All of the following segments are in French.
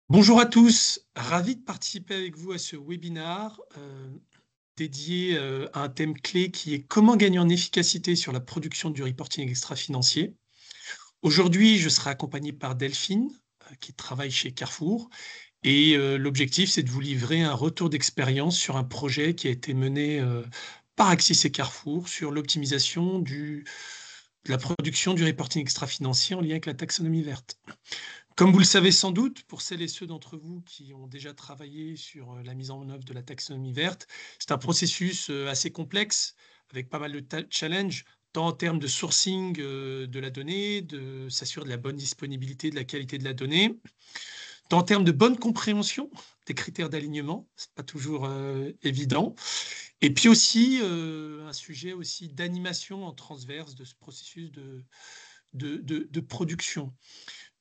Bonjour à tous, ravi de participer avec vous à ce webinaire dédié à un thème clé qui est comment gagner en efficacité sur la production du reporting extra-financier. Aujourd'hui, je serai accompagné par Delphine, qui travaille chez Carrefour, et l'objectif, c'est de vous livrer un retour d'expérience sur un projet qui a été mené par Axis et Carrefour sur l'optimisation de la production du reporting extra-financier en lien avec la taxonomie verte. Comme vous le savez sans doute, pour celles et ceux d'entre vous qui ont déjà travaillé sur la mise en œuvre de la taxonomie verte, c'est un processus assez complexe, avec pas mal de challenges, tant en termes de sourcing de la donnée, de s'assurer de la bonne disponibilité, de la qualité de la donnée, tant en termes de bonne compréhension des critères d'alignement, c'est pas toujours évident, et puis aussi un sujet aussi d'animation en transverse de ce processus de production.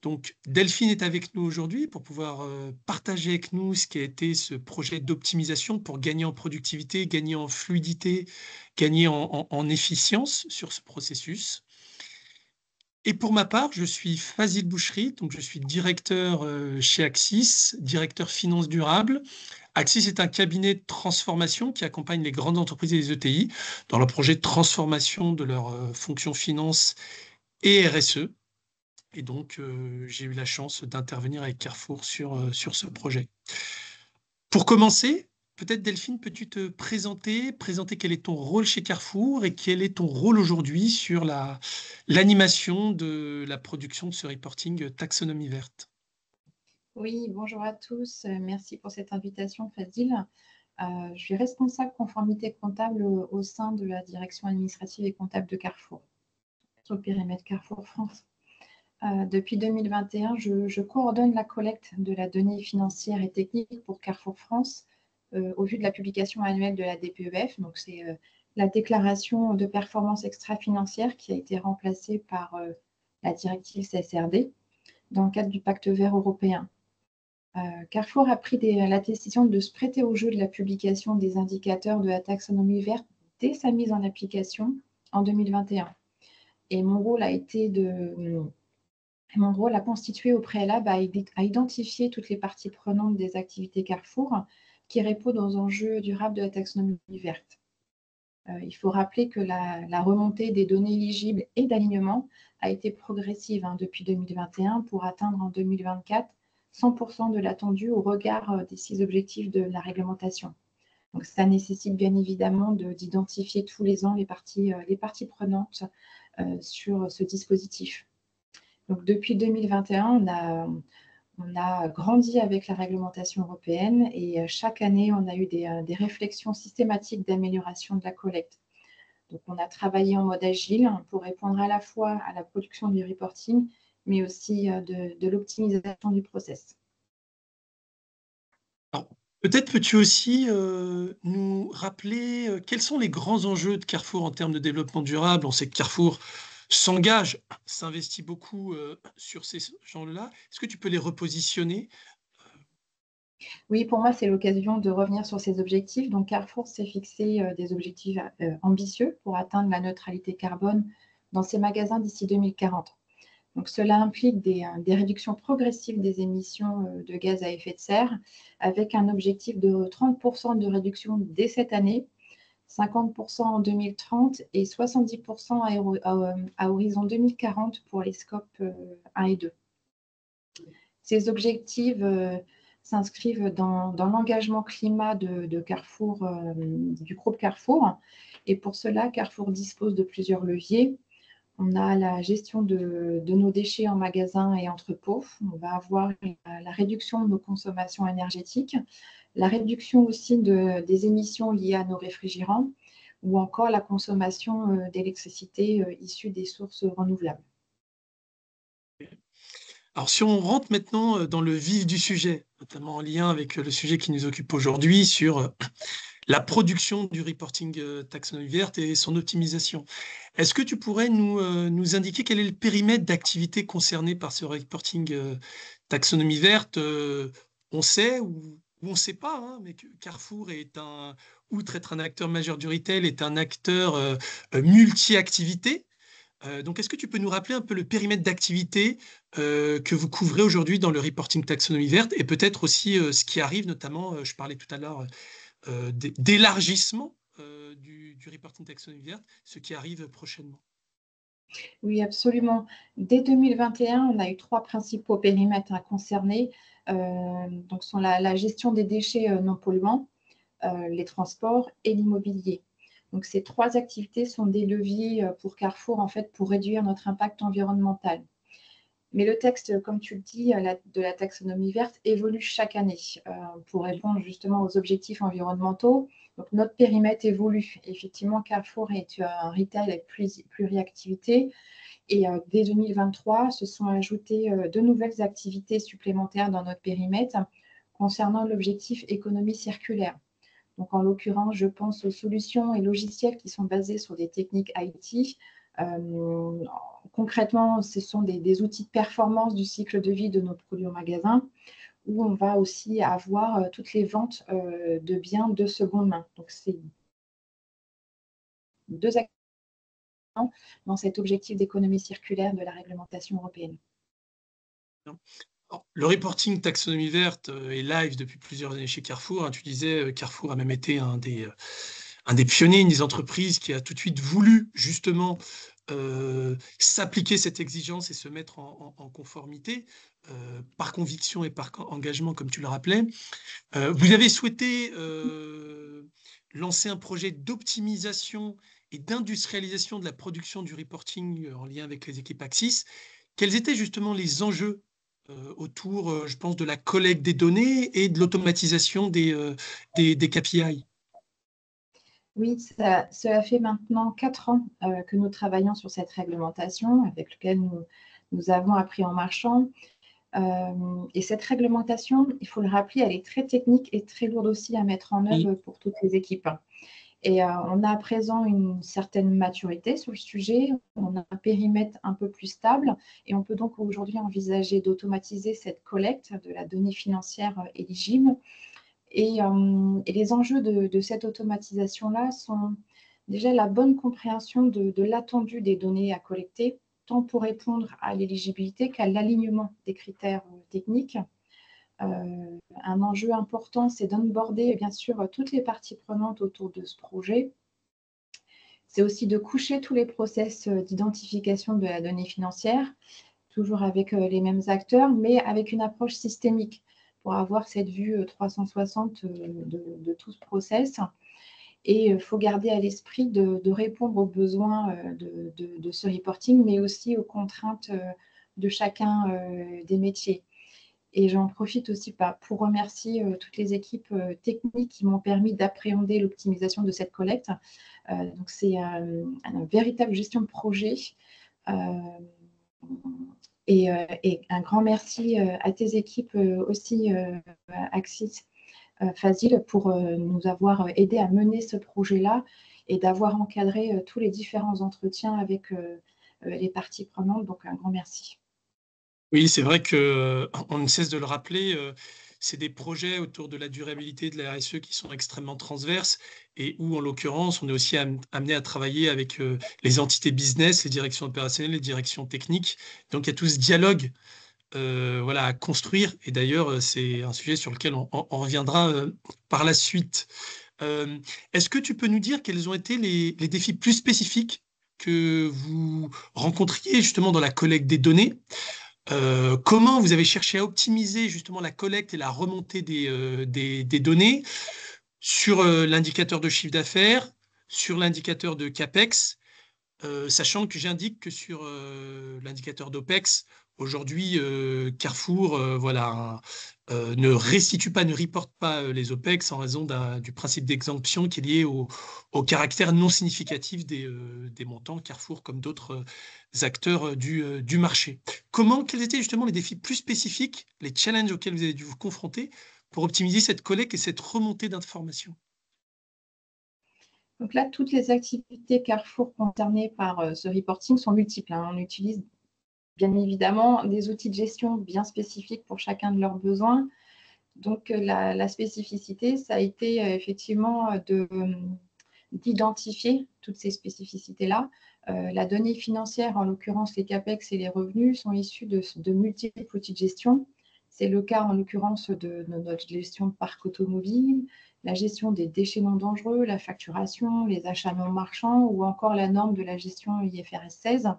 Donc, Delphine est avec nous aujourd'hui pour pouvoir partager avec nous ce qui a été ce projet d'optimisation pour gagner en productivité, gagner en fluidité, gagner en efficience sur ce processus. Et pour ma part, je suis Fazil Boucherie, donc je suis directeur chez Axis, directeur finance durable. Axis est un cabinet de transformation qui accompagne les grandes entreprises et les ETI dans leur projet de transformation de leur fonction finance et RSE. Et donc, j'ai eu la chance d'intervenir avec Carrefour sur ce projet. Pour commencer, peut-être Delphine, peux-tu te présenter quel est ton rôle chez Carrefour et quel est ton rôle aujourd'hui sur l'animation de la production de ce reporting taxonomie verte? Oui, bonjour à tous. Merci pour cette invitation, Fadil. Je suis responsable conformité comptable au sein de la direction administrative et comptable de Carrefour, sur le périmètre Carrefour France. Depuis 2021, je coordonne la collecte de la donnée financière et technique pour Carrefour France au vu de la publication annuelle de la DPEF. Donc, c'est la déclaration de performance extra-financière qui a été remplacée par la directive CSRD dans le cadre du pacte vert européen. Carrefour a pris la décision de se prêter au jeu de la publication des indicateurs de la taxonomie verte dès sa mise en application en 2021. Et mon rôle a constitué au préalable à identifier toutes les parties prenantes des activités Carrefour qui répondent aux enjeux durables de la taxonomie verte. Il faut rappeler que la remontée des données éligibles et d'alignement a été progressive depuis 2021 pour atteindre en 2024 100% de l'attendu au regard des 6 objectifs de la réglementation. Donc, ça nécessite bien évidemment d'identifier tous les ans les parties prenantes sur ce dispositif. Donc, depuis 2021, on a grandi avec la réglementation européenne et chaque année, on a eu des réflexions systématiques d'amélioration de la collecte. Donc, on a travaillé en mode agile pour répondre à la fois à la production du reporting, mais aussi de l'optimisation du process. Alors, peut-être peux-tu aussi nous rappeler quels sont les grands enjeux de Carrefour en termes de développement durable? On sait que Carrefour s'investit beaucoup sur ces genres-là. Est-ce que tu peux les repositionner? Oui, pour moi, c'est l'occasion de revenir sur ces objectifs. Donc, Carrefour s'est fixé des objectifs ambitieux pour atteindre la neutralité carbone dans ses magasins d'ici 2040. Donc, cela implique des réductions progressives des émissions de gaz à effet de serre, avec un objectif de 30% de réduction dès cette année, 50% en 2030 et 70% à horizon 2040 pour les scopes 1 et 2. Ces objectifs s'inscrivent dans l'engagement climat de Carrefour, du groupe Carrefour. Et pour cela, Carrefour dispose de plusieurs leviers. On a la gestion de nos déchets en magasin et entrepôt. On va avoir la réduction de nos consommations énergétiques, la réduction aussi des émissions liées à nos réfrigérants ou encore la consommation d'électricité issue des sources renouvelables. Alors, si on rentre maintenant dans le vif du sujet, notamment en lien avec le sujet qui nous occupe aujourd'hui sur la production du reporting taxonomie verte et son optimisation. Est-ce que tu pourrais nous indiquer quel est le périmètre d'activité concerné par ce reporting taxonomie verte? On sait ou on ne sait pas, hein, mais que Carrefour outre être un acteur majeur du retail, est un acteur multi-activité. Donc, est-ce que tu peux nous rappeler un peu le périmètre d'activité que vous couvrez aujourd'hui dans le reporting taxonomie verte et peut-être aussi ce qui arrive, notamment, je parlais tout à l'heure d'élargissement du reporting taxonomie verte, ce qui arrive prochainement. Oui, absolument. Dès 2021, on a eu 3 principaux périmètres concernés. Donc, sont la gestion des déchets non polluants, les transports et l'immobilier. Donc, ces 3 activités sont des leviers pour Carrefour, en fait, pour réduire notre impact environnemental. Mais le texte, comme tu le dis, de la taxonomie verte évolue chaque année pour répondre justement aux objectifs environnementaux. Donc, notre périmètre évolue. Effectivement, Carrefour est un retail avec pluriactivité. Et dès 2023, se sont ajoutées de nouvelles activités supplémentaires dans notre périmètre concernant l'objectif économie circulaire. Donc, en l'occurrence, je pense aux solutions et logiciels qui sont basés sur des techniques IT. Concrètement, ce sont des outils de performance du cycle de vie de nos produits au magasin, où on va aussi avoir toutes les ventes de biens de seconde main. Donc, c'est 2 actions dans cet objectif d'économie circulaire de la réglementation européenne. Le reporting taxonomie verte est live depuis plusieurs années chez Carrefour. Tu disais, Carrefour a même été un des pionniers, une des entreprises qui a tout de suite voulu justement s'appliquer cette exigence et se mettre en conformité par conviction et par engagement, comme tu le rappelais. Vous avez souhaité lancer un projet d'optimisation et d'industrialisation de la production du reporting en lien avec les équipes Axis. Quels étaient justement les enjeux autour, je pense, de la collecte des données et de l'automatisation des KPI? Oui, cela fait maintenant 4 ans que nous travaillons sur cette réglementation avec laquelle nous avons appris en marchant. Et cette réglementation, il faut le rappeler, elle est très technique et très lourde aussi à mettre en œuvre pour toutes les équipes. Et on a à présent une certaine maturité sur le sujet, on a un périmètre un peu plus stable et on peut donc aujourd'hui envisager d'automatiser cette collecte de la donnée financière éligible. Et les enjeux de cette automatisation-là sont déjà la bonne compréhension de l'attendu des données à collecter, tant pour répondre à l'éligibilité qu'à l'alignement des critères techniques. Un enjeu important, c'est d'onboarder bien sûr toutes les parties prenantes autour de ce projet. C'est aussi de coucher tous les process d'identification de la donnée financière, toujours avec les mêmes acteurs, mais avec une approche systémique pour avoir cette vue 360 de tout ce process. Et il faut garder à l'esprit de répondre aux besoins de ce reporting, mais aussi aux contraintes de chacun des métiers. Et j'en profite aussi pour remercier toutes les équipes techniques qui m'ont permis d'appréhender l'optimisation de cette collecte. Donc, c'est une véritable gestion de projet. Et un grand merci à tes équipes aussi, Axis, Fazil, pour nous avoir aidé à mener ce projet-là et d'avoir encadré tous les différents entretiens avec les parties prenantes. Donc, un grand merci. Oui, c'est vrai qu'on ne cesse de le rappeler, c'est des projets autour de la durabilité de la RSE qui sont extrêmement transverses et où, en l'occurrence, on est aussi amené à travailler avec les entités business, les directions opérationnelles, les directions techniques. Donc, il y a tout ce dialogue voilà, à construire. Et d'ailleurs, c'est un sujet sur lequel on reviendra par la suite. Est-ce que tu peux nous dire quels ont été les défis plus spécifiques que vous rencontriez justement dans la collecte des données? Comment vous avez cherché à optimiser justement la collecte et la remontée des données sur l'indicateur de chiffre d'affaires, sur l'indicateur de CAPEX, sachant que j'indique que sur l'indicateur d'OPEX, aujourd'hui, Carrefour voilà, ne restitue pas, ne reporte pas les OPEX en raison du principe d'exemption qui est lié au caractère non significatif des montants Carrefour comme d'autres acteurs du marché. Quels étaient justement les défis plus spécifiques, les challenges auxquels vous avez dû vous confronter pour optimiser cette collecte et cette remontée d'informations? Donc là, toutes les activités Carrefour concernées par ce reporting sont multiples. On utilise bien évidemment des outils de gestion bien spécifiques pour chacun de leurs besoins. Donc la spécificité, ça a été effectivement d'identifier toutes ces spécificités-là. La donnée financière, en l'occurrence les CAPEX et les revenus, sont issus de multiples outils de gestion. C'est le cas en l'occurrence de notre gestion de parc automobile, la gestion des déchets non dangereux, la facturation, les achats non marchands ou encore la norme de la gestion IFRS 16.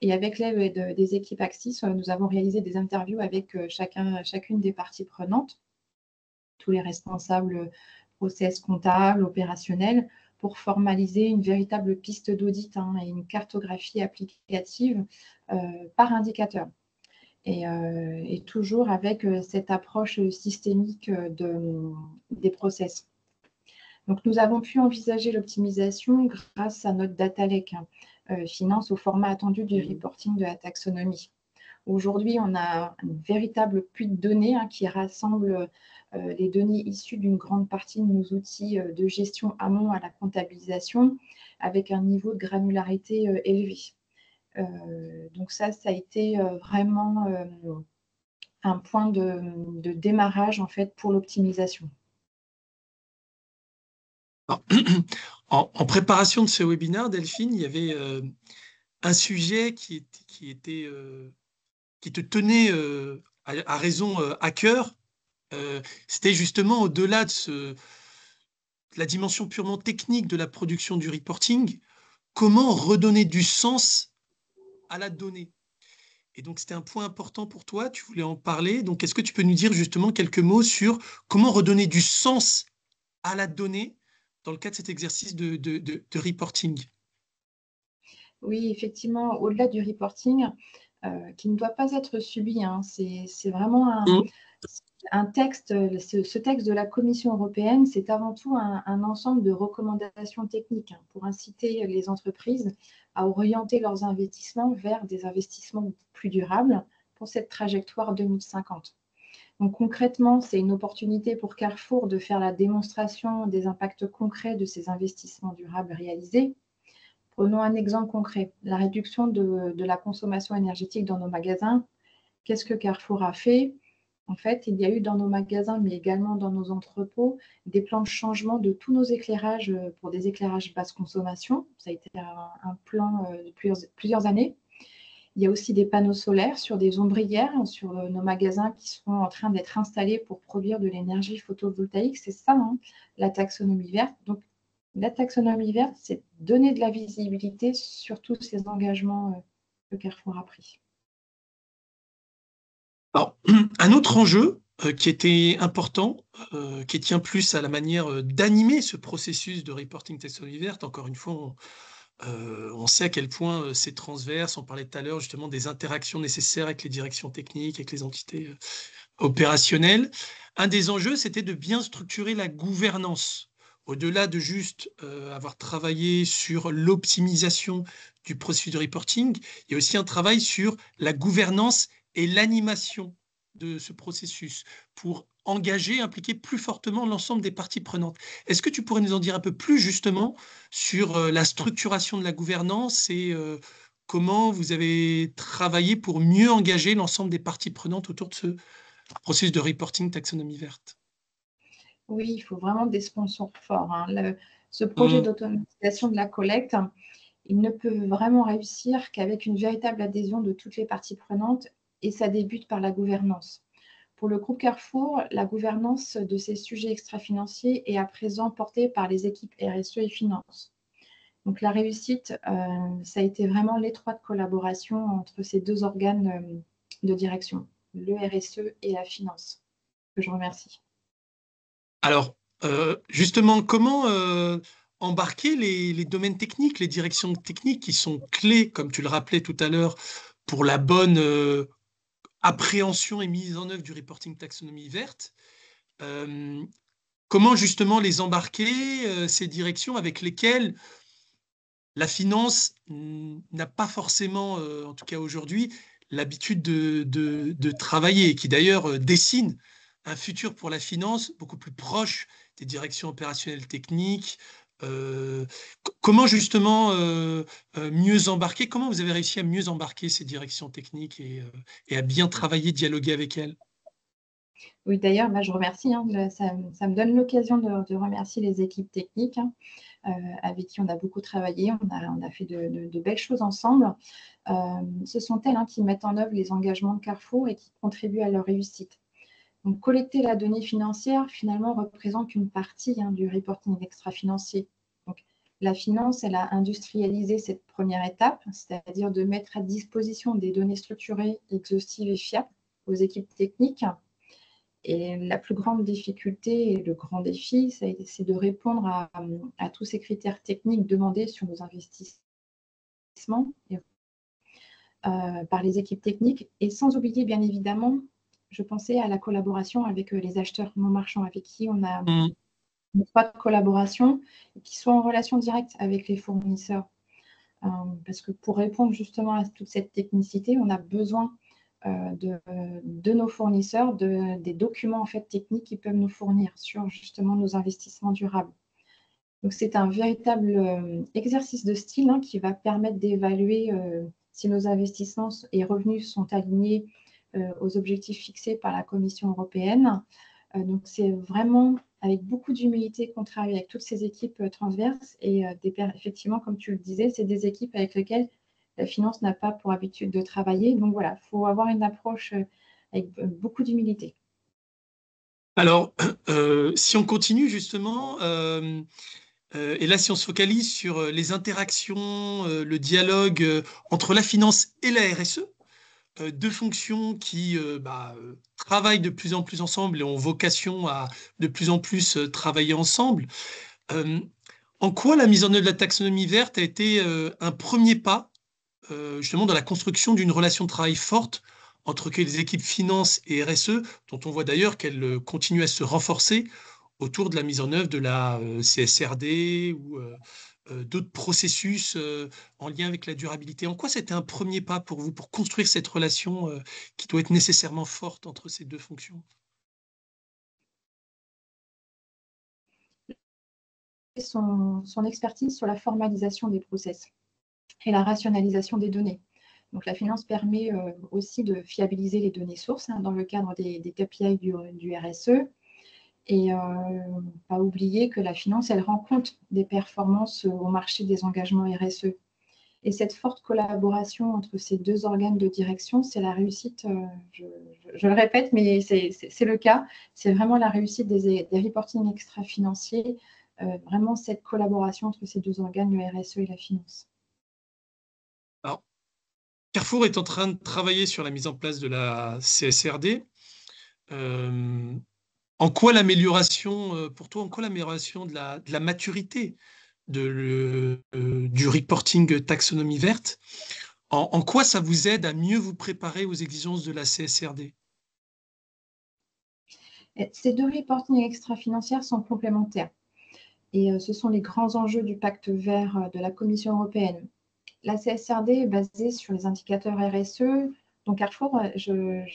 Et avec l'aide des équipes Axis, nous avons réalisé des interviews avec chacune des parties prenantes, tous les responsables process comptables, opérationnels, pour formaliser une véritable piste d'audit et une cartographie applicative par indicateur. Et toujours avec cette approche systémique des process. Donc, nous avons pu envisager l'optimisation grâce à notre data lake finance au format attendu du reporting de la taxonomie. Aujourd'hui, on a une véritable puits de données qui rassemble les données issues d'une grande partie de nos outils de gestion amont à la comptabilisation avec un niveau de granularité élevé. Donc ça a été vraiment un point de démarrage en fait pour l'optimisation. En préparation de ce webinaire, Delphine, il y avait un sujet qui te tenait à raison à cœur. C'était justement au-delà de la dimension purement technique de la production du reporting, comment redonner du sens à la donnée. Et donc, c'était un point important pour toi, tu voulais en parler. Donc, est-ce que tu peux nous dire justement quelques mots sur comment redonner du sens à la donnée dans le cadre de cet exercice de reporting? Oui, effectivement, au-delà du reporting, qui ne doit pas être subi, c'est vraiment un texte, ce texte de la Commission européenne, c'est avant tout un ensemble de recommandations techniques pour inciter les entreprises à orienter leurs investissements vers des investissements plus durables pour cette trajectoire 2050. Donc concrètement, c'est une opportunité pour Carrefour de faire la démonstration des impacts concrets de ces investissements durables réalisés. Prenons un exemple concret, la réduction de la consommation énergétique dans nos magasins. Qu'est-ce que Carrefour a fait? En fait, il y a eu dans nos magasins, mais également dans nos entrepôts, des plans de changement de tous nos éclairages pour des éclairages basse consommation. Ça a été un plan de plusieurs années. Il y a aussi des panneaux solaires sur des ombrières, sur nos magasins qui sont en train d'être installés pour produire de l'énergie photovoltaïque. C'est ça, la taxonomie verte. Donc, la taxonomie verte, c'est donner de la visibilité sur tous ces engagements que Carrefour a pris. Alors, un autre enjeu qui était important, qui tient plus à la manière d'animer ce processus de reporting taxonomie verte, encore une fois, on sait à quel point c'est transverse. On parlait tout à l'heure justement des interactions nécessaires avec les directions techniques, avec les entités opérationnelles. Un des enjeux, c'était de bien structurer la gouvernance. Au-delà de juste avoir travaillé sur l'optimisation du processus de reporting, il y a aussi un travail sur la gouvernance et l'animation de ce processus pour engager, impliquer plus fortement l'ensemble des parties prenantes. Est-ce que tu pourrais nous en dire un peu plus justement sur la structuration de la gouvernance et comment vous avez travaillé pour mieux engager l'ensemble des parties prenantes autour de ce processus de reporting taxonomie verte? Oui, il faut vraiment des sponsors forts. Ce projet d'automatisation de la collecte, il ne peut vraiment réussir qu'avec une véritable adhésion de toutes les parties prenantes et ça débute par la gouvernance. Pour le groupe Carrefour, la gouvernance de ces sujets extra-financiers est à présent portée par les équipes RSE et Finance. Donc la réussite, ça a été vraiment l'étroite collaboration entre ces deux organes de direction, le RSE et la Finance, que je remercie. Alors, justement, comment embarquer les domaines techniques, les directions techniques qui sont clés, comme tu le rappelais tout à l'heure, pour la bonne appréhension et mise en œuvre du reporting taxonomie verte? Comment justement les embarquer, ces directions avec lesquelles la finance n'a pas forcément, en tout cas aujourd'hui, l'habitude de travailler, et qui d'ailleurs dessine un futur pour la finance beaucoup plus proche des directions opérationnelles techniques. Comment justement mieux embarquer? Comment vous avez réussi à mieux embarquer ces directions techniques et à bien travailler, dialoguer avec elles? Oui, d'ailleurs, je remercie, hein, ça me donne l'occasion de remercier les équipes techniques, hein, avec qui on a beaucoup travaillé. On a fait de belles choses ensemble. Ce sont elles, hein, qui mettent en œuvre les engagements de Carrefour et qui contribuent à leur réussite. Donc, collecter la donnée financière, finalement, représente qu'une partie, hein, du reporting extra-financier. Donc, la finance, elle a industrialisé cette première étape, c'est-à-dire de mettre à disposition des données structurées, exhaustives et fiables aux équipes techniques. Et la plus grande difficulté et le grand défi, c'est de répondre à tous ces critères techniques demandés sur nos investissements par les équipes techniques. Et sans oublier, bien évidemment, je pensais à la collaboration avec les acheteurs non marchands avec qui on a Mmh. une étroite collaboration et qui sont en relation directe avec les fournisseurs. Parce que pour répondre justement à toute cette technicité, on a besoin de nos fournisseurs, des documents en fait, techniques qu'ils peuvent nous fournir sur justement nos investissements durables. Donc, c'est un véritable exercice de style, hein, qui va permettre d'évaluer si nos investissements et revenus sont alignés aux objectifs fixés par la Commission européenne. Donc, c'est vraiment avec beaucoup d'humilité qu'on travaille avec toutes ces équipes transverses et effectivement, comme tu le disais, c'est des équipes avec lesquelles la finance n'a pas pour habitude de travailler. Donc voilà, il faut avoir une approche avec beaucoup d'humilité. Alors, si on continue justement, et là, si on se focalise sur les interactions, le dialogue entre la finance et la RSE, deux fonctions qui travaillent de plus en plus ensemble et ont vocation à de plus en plus travailler ensemble. Euh, En quoi la mise en œuvre de la taxonomie verte a été un premier pas justement dans la construction d'une relation de travail forte entre les équipes finance et RSE, dont on voit d'ailleurs qu'elle continue à se renforcer autour de la mise en œuvre de la CSRD ou d'autres processus en lien avec la durabilité. En quoi c'était un premier pas pour vous, pour construire cette relation qui doit être nécessairement forte entre ces deux fonctions? Son expertise sur la formalisation des process et la rationalisation des données. Donc, la finance permet aussi de fiabiliser les données sources, hein, dans le cadre des KPI du RSE. Et pas oublier que la finance, elle rend compte des performances au marché des engagements RSE. Et cette forte collaboration entre ces deux organes de direction, c'est la réussite, je le répète, mais c'est le cas, c'est vraiment la réussite des reporting extra-financiers, vraiment cette collaboration entre ces deux organes, le RSE et la finance. Alors, Carrefour est en train de travailler sur la mise en place de la CSRD. Euh, En quoi l'amélioration, pour toi, en quoi l'amélioration de la maturité du reporting taxonomie verte, en quoi ça vous aide à mieux vous préparer aux exigences de la CSRD? Et ces deux reporting extra-financières sont complémentaires. Et ce sont les grands enjeux du pacte vert de la Commission européenne. La CSRD est basée sur les indicateurs RSE. Donc Carrefour, je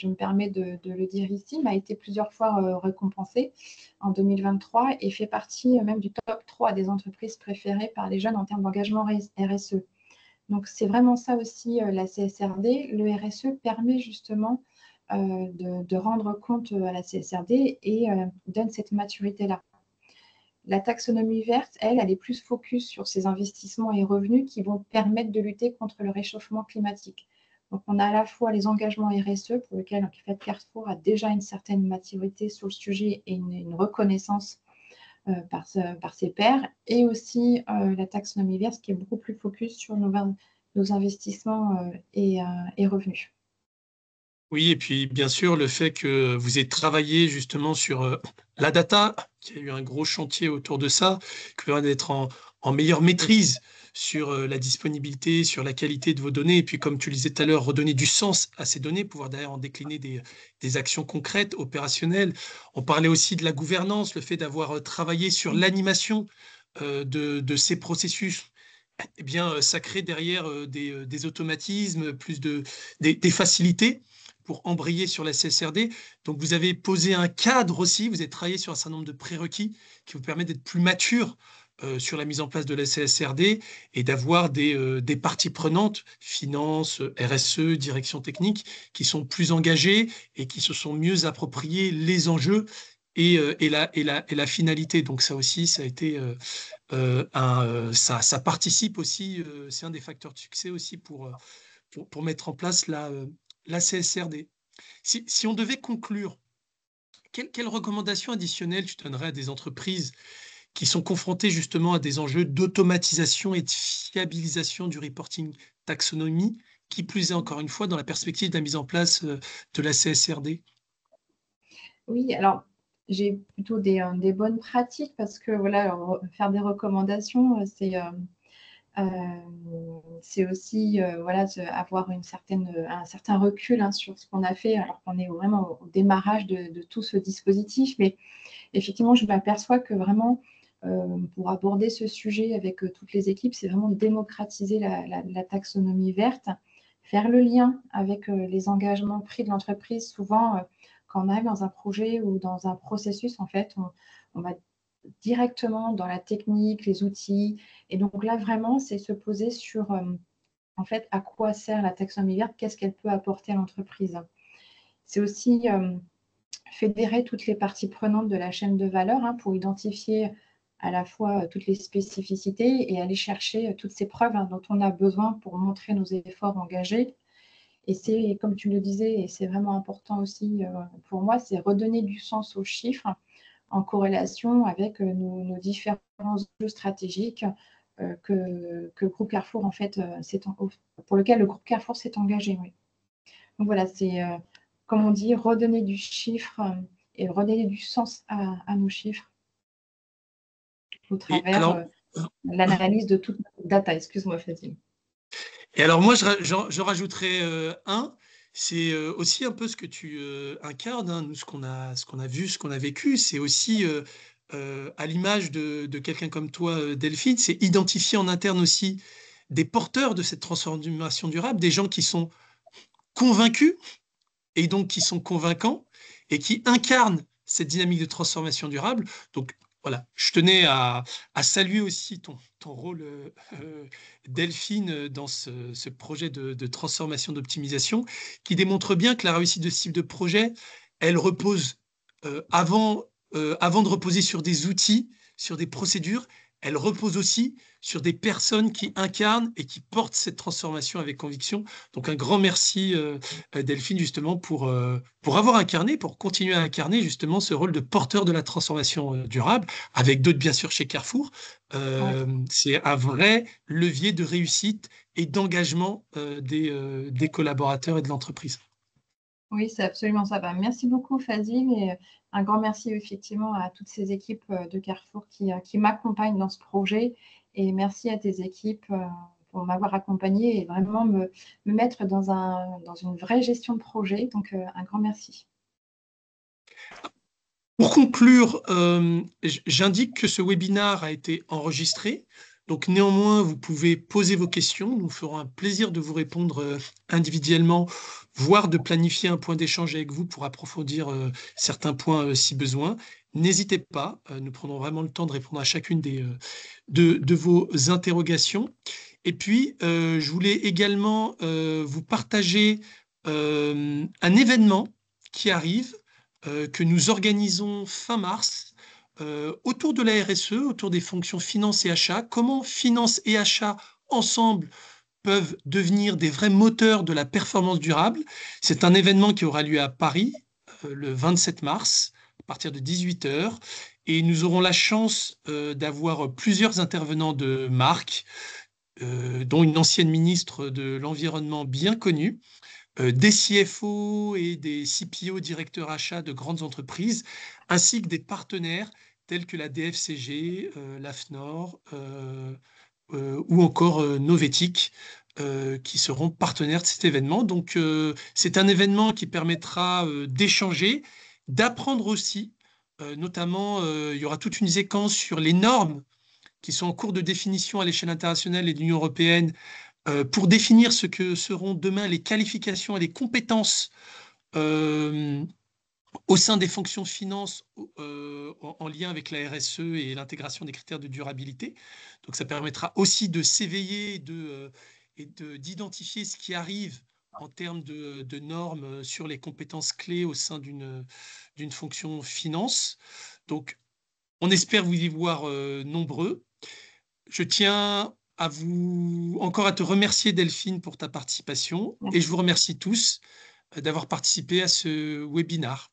me permets de le dire ici, m'a été plusieurs fois récompensé en 2023 et fait partie même du top 3 des entreprises préférées par les jeunes en termes d'engagement RSE. Donc c'est vraiment ça aussi la CSRD. Le RSE permet justement de rendre compte à la CSRD et donne cette maturité-là. La taxonomie verte, elle est plus focus sur ces investissements et revenus qui vont permettre de lutter contre le réchauffement climatique. Donc, on a à la fois les engagements RSE pour lesquels en fait, Carrefour a déjà une certaine maturité sur le sujet et une reconnaissance par ses pairs, et aussi la taxonomie verte qui est beaucoup plus focus sur nos investissements et revenus. Oui, et puis bien sûr, le fait que vous ayez travaillé justement sur la data, qu'il y a eu un gros chantier autour de ça, que vous allez d'être en meilleure maîtrise sur la disponibilité, sur la qualité de vos données, et puis comme tu le disais tout à l'heure, redonner du sens à ces données, pouvoir d'ailleurs en décliner des actions concrètes, opérationnelles. On parlait aussi de la gouvernance, le fait d'avoir travaillé sur l'animation de ces processus. Eh bien, ça crée derrière des automatismes, des facilités pour embrayer sur la CSRD. Donc, vous avez posé un cadre aussi, vous avez travaillé sur un certain nombre de prérequis qui vous permettent d'être plus mature sur la mise en place de la CSRD et d'avoir des parties prenantes, finance, RSE, direction technique, qui sont plus engagées et qui se sont mieux appropriées les enjeux et la finalité. Donc ça aussi, ça a été ça participe aussi, c'est un des facteurs de succès aussi pour mettre en place la CSRD. Si on devait conclure, quelles recommandations additionnelles tu donnerais à des entreprises qui sont confrontées justement à des enjeux d'automatisation et de fiabilisation du reporting taxonomie, qui plus est encore une fois dans la perspective de la mise en place de la CSRD? Oui, alors j'ai plutôt des bonnes pratiques parce que voilà, faire des recommandations, c'est aussi voilà, avoir un certain recul hein, sur ce qu'on a fait, alors qu'on est vraiment au démarrage de tout ce dispositif. Mais effectivement, je m'aperçois que vraiment, pour aborder ce sujet avec toutes les équipes, c'est vraiment démocratiser la taxonomie verte, faire le lien avec les engagements pris de l'entreprise. Souvent, quand on arrive dans un projet ou dans un processus, en fait, on va directement dans la technique, les outils. Et donc là, vraiment, c'est se poser sur, en fait, à quoi sert la taxonomie verte, qu'est-ce qu'elle peut apporter à l'entreprise. C'est aussi fédérer toutes les parties prenantes de la chaîne de valeur hein, pour identifier à la fois toutes les spécificités et aller chercher toutes ces preuves hein, dont on a besoin pour montrer nos efforts engagés. Et c'est, comme tu le disais, et c'est vraiment important aussi pour moi, c'est redonner du sens aux chiffres en corrélation avec nos différents enjeux stratégiques que le groupe Carrefour, en fait, pour lequel le groupe Carrefour s'est engagé. Oui. Donc voilà, c'est, comme on dit, redonner du chiffre et redonner du sens à nos chiffres au Et travers alors, l'analyse de toute notre data. Excuse-moi, Fazil. Et alors moi, je rajouterais c'est aussi un peu ce que tu incarnes, hein, nous, ce qu'on a vu, ce qu'on a vécu, c'est aussi, à l'image de quelqu'un comme toi, Delphine, c'est identifier en interne aussi des porteurs de cette transformation durable, des gens qui sont convaincus et donc qui sont convaincants et qui incarnent cette dynamique de transformation durable. Donc voilà, je tenais à saluer aussi ton rôle, Delphine, dans ce projet de transformation, d'optimisation, qui démontre bien que la réussite de ce type de projet, elle repose, avant de reposer sur des outils, sur des procédures, elle repose aussi sur des personnes qui incarnent et qui portent cette transformation avec conviction. Donc un grand merci, Delphine, justement, pour avoir incarné, pour continuer à incarner justement ce rôle de porteur de la transformation durable, avec d'autres bien sûr chez Carrefour. Ouais. C'est un vrai levier de réussite et d'engagement des collaborateurs et de l'entreprise. Oui, c'est absolument ça. Ben, merci beaucoup, Fazil, et un grand merci effectivement à toutes ces équipes de Carrefour qui m'accompagnent dans ce projet. Et merci à tes équipes pour m'avoir accompagnée et vraiment me mettre dans une vraie gestion de projet. Donc, un grand merci. Pour conclure, j'indique que ce webinaire a été enregistré. Donc néanmoins, vous pouvez poser vos questions. Nous ferons un plaisir de vous répondre individuellement, voire de planifier un point d'échange avec vous pour approfondir certains points si besoin. N'hésitez pas, nous prendrons vraiment le temps de répondre à chacune de vos interrogations. Et puis, je voulais également vous partager un événement qui arrive, que nous organisons fin mars, autour de la RSE, autour des fonctions finance et achat. Comment finance et achat ensemble peuvent devenir des vrais moteurs de la performance durable. C'est un événement qui aura lieu à Paris le 27 mars à partir de 18 h. Et nous aurons la chance d'avoir plusieurs intervenants de marque, dont une ancienne ministre de l'Environnement bien connue, des CFO et des CPO, directeurs achats de grandes entreprises, ainsi que des partenaires tels que la DFCG, l'AFNOR ou encore Novetic, qui seront partenaires de cet événement. Donc, c'est un événement qui permettra d'échanger, d'apprendre aussi. Notamment, il y aura toute une séquence sur les normes qui sont en cours de définition à l'échelle internationale et de l'Union européenne, pour définir ce que seront demain les qualifications et les compétences euh, au sein des fonctions finance en lien avec la RSE et l'intégration des critères de durabilité. Donc, ça permettra aussi de s'éveiller et d'identifier ce qui arrive en termes de normes sur les compétences clés au sein d'une fonction finance. Donc, on espère vous y voir nombreux. Je tiens encore à te remercier, Delphine, pour ta participation, et je vous remercie tous d'avoir participé à ce webinaire.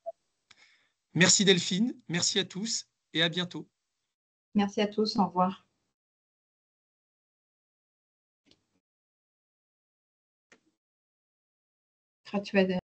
Merci Delphine, merci à tous et à bientôt. Merci à tous, au revoir.